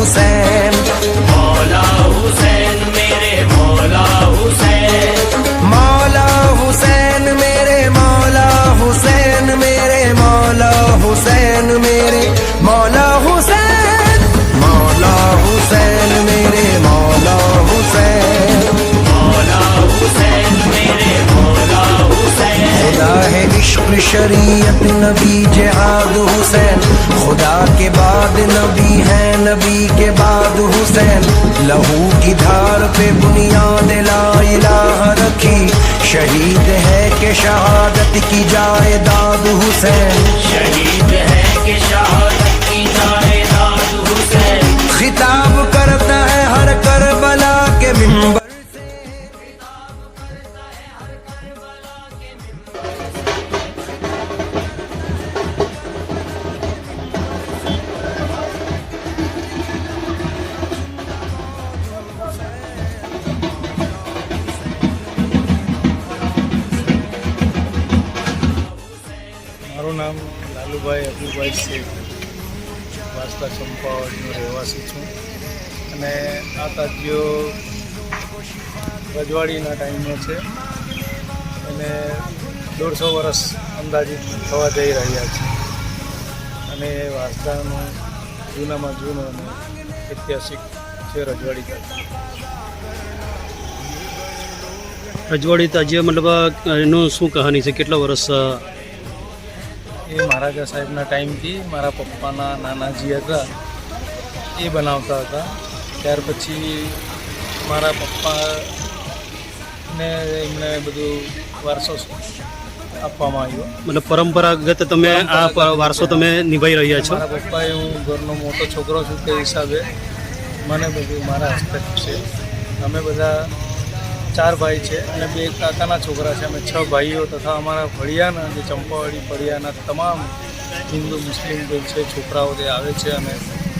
हुसैन, मौला हुसैन मेरे मौला हुसैन, मौला हुसैन मेरे मौला हुसैन, मेरे मौला हुसैन, मेरे मौला हुसैन, मौला हुसैन मेरे मौला हुसैन, मौला हुसैन मेरे मौला हुसैन। खुदा है इश्क शरीयत नबी जिहाद हुसैन, खुदा के बाद नबी है, नबी के बाद हुसैन। लहू की धार पे बुनियाद ला इलाहा रखी, शहीद है कि शहादत की जायदाद हुसैन, शहीद है कि शहादत की जायदाद हुसैन। खिताब करता है हर करबला के मिंबर। મારું નામ લાલુભાઈ અબુભાઈ શેખ, વાસલા ચંપાવાડીનો રહેવાસી છું અને આ તાજીઓ રજવાડીના ટાઈમનો છે અને 150 વર્ષ અંદાજિત થવા જઈ રહ્યા છે અને વાસલાનો જૂનામાં જૂનો અને ઐતિહાસિક છે રજવાડી તાજી। રજવાડી તાજીયા મતલબ એનું શું કહાની છે? કેટલા વર્ષ? એ મહારાજા સાહેબના ટાઈમથી મારા પપ્પાના નાનાજી હતા એ બનાવતા હતા। ત્યાર પછી મારા પપ્પાને એમને બધું વારસો આપવામાં આવ્યો। મતલબ પરંપરાગત તમે આ વારસો તમે નિભાઈ રહ્યા છો? મારા પપ્પાએ હું ઘરનો મોટો છોકરો છું તે હિસાબે મને બધું મારા હસ્તક છે। અમે બધા 4 ભાઈ છે અને 2 કાકાના છોકરા છે। અમે 6 ભાઈઓ તથા અમારા ફળિયાના જે ચંપાવાડી ફળિયાના તમામ હિન્દુ મુસ્લિમ જે છે છોકરાઓ તે આવે છે અને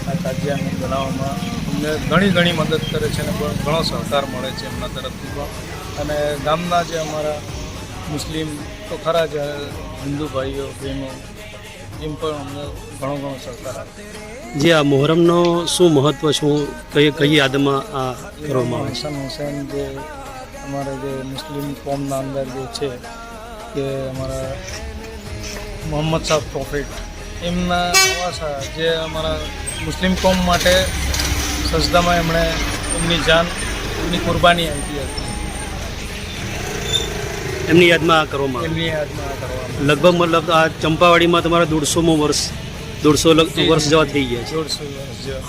આ તાજિયાને બનાવવામાં અમને ઘણી મદદ કરે છે અને ઘણો સહકાર મળે છે એમના તરફથી પણ। અને ગામના જે અમારા મુસ્લિમ તો ખરા જ હિન્દુ ભાઈઓ બહેનો એમ પણ અમને ઘણો સહકાર આપે છે। જે આ મોહરમનો શું મહત્વ, શું કઈ યાદમાં આ કરવામાં આવે છે? હસન હુસૈન જે અમારા જે મુસ્લિમ કોમના અંદર જે છે કે અમારા મોહમ્મદ સાહેબ પ્રોફેટ એમના વાસા જે અમારા મુસ્લિમ કોમ માટે સજદામાં એમણે એમની જાન એમની કુરબાની આપી હતી, એમની યાદમાં આ કરવામાં આવે? એમની યાદમાં આ કરવામાં લગભગ મતલબ આ ચંપાવાડીમાં તમારા 150મો વર્ષ 150 વર્ષ જેવા થઈ ગયા છે। 150 વર્ષ જેવા